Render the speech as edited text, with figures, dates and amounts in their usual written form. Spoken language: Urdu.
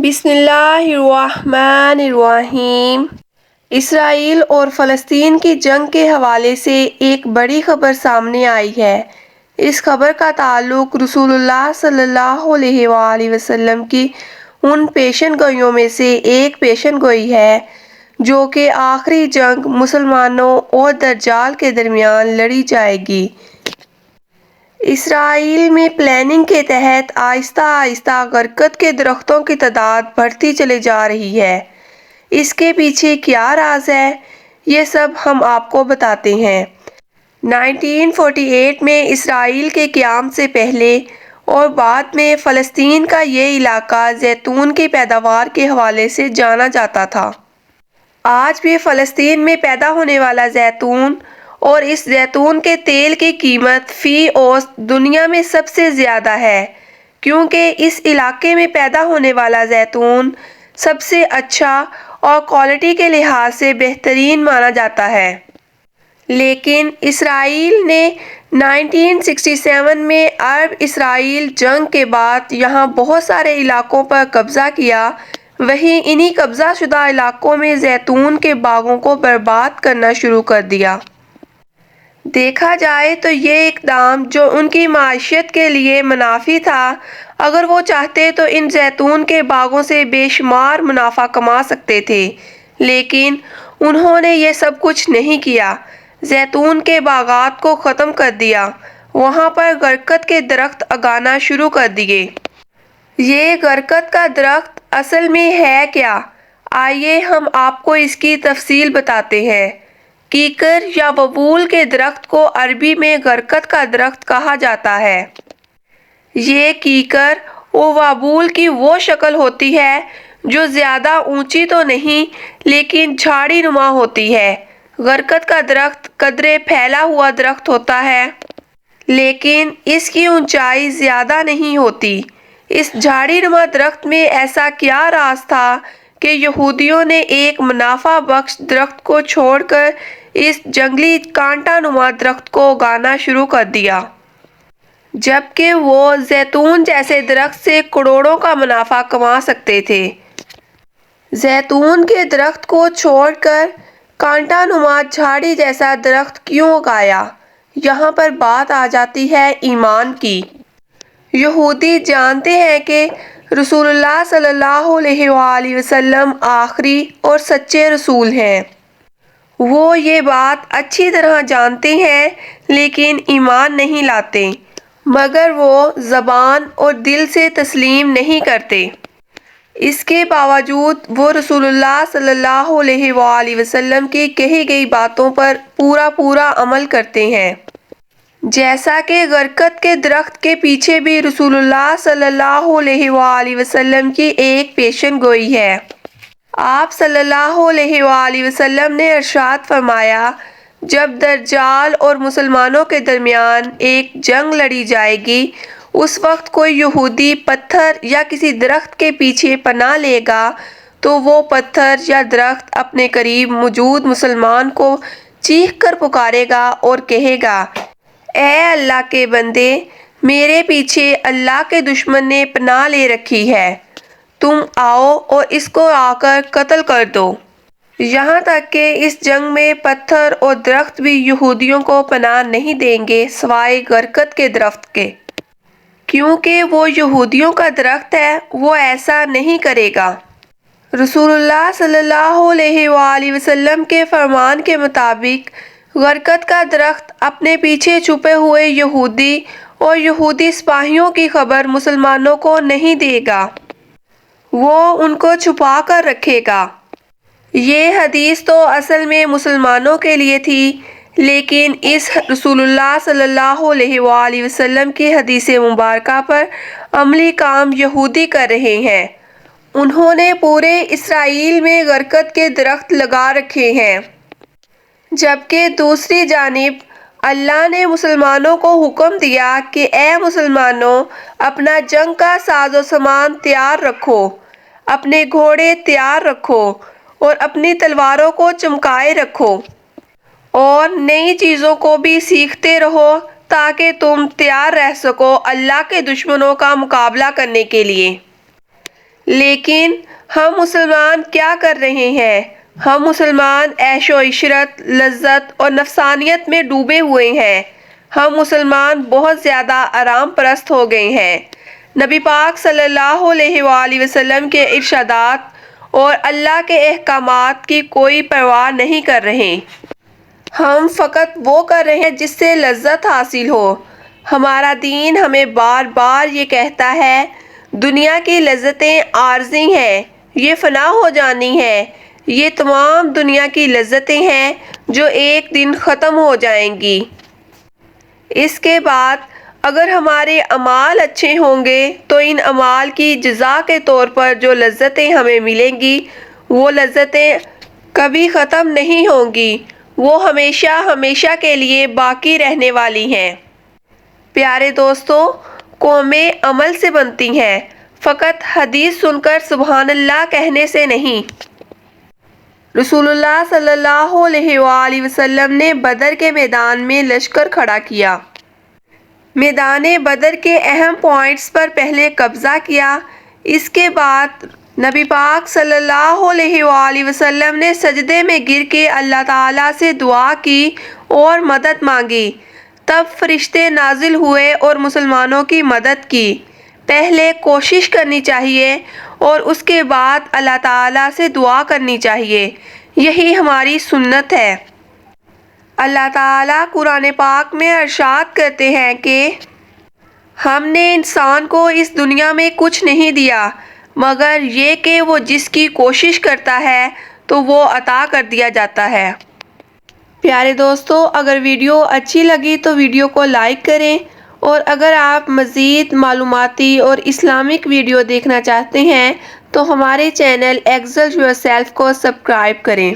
بسم اللہ الرحمن الرحیم۔ اسرائیل اور فلسطین کی جنگ کے حوالے سے ایک بڑی خبر سامنے آئی ہے۔ اس خبر کا تعلق رسول اللہ صلی اللہ علیہ وآلہ وسلم کی ان پیشن گوئیوں میں سے ایک پیشن گوئی ہے جو کہ آخری جنگ مسلمانوں اور دجال کے درمیان لڑی جائے گی۔ اسرائیل میں پلاننگ کے تحت آہستہ آہستہ برکت کے درختوں کی تعداد بڑھتی چلی جا رہی ہے۔ اس کے پیچھے کیا راز ہے، یہ سب ہم آپ کو بتاتے ہیں۔ 1948 میں اسرائیل کے قیام سے پہلے اور بعد میں فلسطین کا یہ علاقہ زیتون کی پیداوار کے حوالے سے جانا جاتا تھا۔ آج بھی فلسطین میں پیدا ہونے والا زیتون اور اس زیتون کے تیل کی قیمت فی اوز دنیا میں سب سے زیادہ ہے، کیونکہ اس علاقے میں پیدا ہونے والا زیتون سب سے اچھا اور کوالٹی کے لحاظ سے بہترین مانا جاتا ہے۔ لیکن اسرائیل نے 1967 میں عرب اسرائیل جنگ کے بعد یہاں بہت سارے علاقوں پر قبضہ کیا، وہیں انہی قبضہ شدہ علاقوں میں زیتون کے باغوں کو برباد کرنا شروع کر دیا۔ دیکھا جائے تو یہ اقدام جو ان کی معیشت کے لیے منافی تھا، اگر وہ چاہتے تو ان زیتون کے باغوں سے بے شمار منافع کما سکتے تھے، لیکن انہوں نے یہ سب کچھ نہیں کیا۔ زیتون کے باغات کو ختم کر دیا، وہاں پر برکت کے درخت اگانا شروع کر دیے۔ یہ برکت کا درخت اصل میں ہے کیا؟ آئیے ہم آپ کو اس کی تفصیل بتاتے ہیں۔ کیکر یا وبول کے درخت کو عربی میں برکت کا درخت کہا جاتا ہے۔ یہ کیکر و وبول کی وہ شکل ہوتی ہے جو زیادہ اونچی تو نہیں لیکن جھاڑی نما ہوتی ہے۔ برکت کا درخت قدرے پھیلا ہوا درخت ہوتا ہے، لیکن اس کی اونچائی زیادہ نہیں ہوتی۔ اس جھاڑی نما درخت میں ایسا کیا راز تھا کہ یہودیوں نے ایک منافع بخش درخت کو چھوڑ کر اس جنگلی کانٹا نما درخت کو اگانا شروع کر دیا، جبکہ وہ زیتون جیسے درخت سے کروڑوں کا منافع کما سکتے تھے۔ زیتون کے درخت کو چھوڑ کر کانٹا نما جھاڑی جیسا درخت کیوں اگایا؟ یہاں پر بات آ جاتی ہے ایمان کی۔ یہودی جانتے ہیں کہ رسول اللہ صلی اللہ علیہ وآلہ وسلم آخری اور سچے رسول ہیں۔ وہ یہ بات اچھی طرح جانتے ہیں لیکن ایمان نہیں لاتے، مگر وہ زبان اور دل سے تسلیم نہیں کرتے۔ اس کے باوجود وہ رسول اللہ صلی اللہ علیہ وآلہ وسلم کی کہی گئی باتوں پر پورا عمل کرتے ہیں۔ جیسا کہ برکت کے درخت کے پیچھے بھی رسول اللہ صلی اللہ علیہ وآلہ وسلم کی ایک پیشن گوئی ہے۔ آپ صلی اللہ علیہ وآلہ وسلم نے ارشاد فرمایا، جب دجال اور مسلمانوں کے درمیان ایک جنگ لڑی جائے گی، اس وقت کوئی یہودی پتھر یا کسی درخت کے پیچھے پناہ لے گا تو وہ پتھر یا درخت اپنے قریب موجود مسلمان کو چیخ کر پکارے گا اور کہے گا، اے اللہ کے بندے، میرے پیچھے اللہ کے دشمن نے پناہ لے رکھی ہے، تم آؤ اور اس کو آ کر قتل کر دو۔ یہاں تک کہ اس جنگ میں پتھر اور درخت بھی یہودیوں کو پناہ نہیں دیں گے سوائے برکت کے درخت کے، کیونکہ وہ یہودیوں کا درخت ہے، وہ ایسا نہیں کرے گا۔ رسول اللہ صلی اللہ علیہ وآلہ وسلم کے فرمان کے مطابق برکت کا درخت اپنے پیچھے چھپے ہوئے یہودی اور یہودی سپاہیوں کی خبر مسلمانوں کو نہیں دے گا، وہ ان کو چھپا کر رکھے گا۔ یہ حدیث تو اصل میں مسلمانوں کے لیے تھی، لیکن اس رسول اللہ صلی اللہ علیہ وآلہ وسلم کی حدیث مبارکہ پر عملی کام یہودی کر رہے ہیں۔ انہوں نے پورے اسرائیل میں برکت کے درخت لگا رکھے ہیں، جبکہ دوسری جانب اللہ نے مسلمانوں کو حکم دیا کہ اے مسلمانوں، اپنا جنگ کا ساز و سامان تیار رکھو، اپنے گھوڑے تیار رکھو اور اپنی تلواروں کو چمکائے رکھو، اور نئی چیزوں کو بھی سیکھتے رہو تاکہ تم تیار رہ سکو اللہ کے دشمنوں کا مقابلہ کرنے کے لیے۔ لیکن ہم مسلمان کیا کر رہے ہیں؟ ہم مسلمان عیش و عشرت، لذت اور نفسانیت میں ڈوبے ہوئے ہیں۔ ہم مسلمان بہت زیادہ آرام پرست ہو گئے ہیں۔ نبی پاک صلی اللہ علیہ وآلہ وسلم کے ارشادات اور اللہ کے احکامات کی کوئی پرواہ نہیں کر رہے۔ ہم فقط وہ کر رہے ہیں جس سے لذت حاصل ہو۔ ہمارا دین ہمیں بار بار یہ کہتا ہے، دنیا کی لذتیں عارضی ہیں، یہ فنا ہو جانی ہیں۔ یہ تمام دنیا کی لذتیں ہیں جو ایک دن ختم ہو جائیں گی۔ اس کے بعد اگر ہمارے اعمال اچھے ہوں گے تو ان اعمال کی جزا کے طور پر جو لذتیں ہمیں ملیں گی وہ لذتیں کبھی ختم نہیں ہوں گی، وہ ہمیشہ ہمیشہ کے لیے باقی رہنے والی ہیں۔ پیارے دوستو، قومیں عمل سے بنتی ہیں، فقط حدیث سن کر سبحان اللہ کہنے سے نہیں۔ رسول اللہ صلی اللہ علیہ وآلہ وسلم نے بدر کے میدان میں لشکر کھڑا کیا۔ میدان بدر کے اہم پوائنٹس پر پہلے قبضہ کیا۔ اس کے بعد نبی پاک صلی اللہ علیہ وآلہ وسلم نے سجدے میں گر کے اللہ تعالیٰ سے دعا کی اور مدد مانگی۔ تب فرشتے نازل ہوئے اور مسلمانوں کی مدد کی۔ پہلے کوشش کرنی چاہیے اور اس کے بعد اللہ تعالیٰ سے دعا کرنی چاہیے، یہی ہماری سنت ہے۔ اللہ تعالیٰ قرآن پاک میں ارشاد کرتے ہیں کہ ہم نے انسان کو اس دنیا میں کچھ نہیں دیا مگر یہ کہ وہ جس کی کوشش کرتا ہے تو وہ عطا کر دیا جاتا ہے۔ پیارے دوستو، اگر ویڈیو اچھی لگی تو ویڈیو کو لائک کریں، اور اگر آپ مزید معلوماتی اور اسلامک ویڈیو دیکھنا چاہتے ہیں تو ہمارے چینل ایکسل یور سیلف کو سبسکرائب کریں۔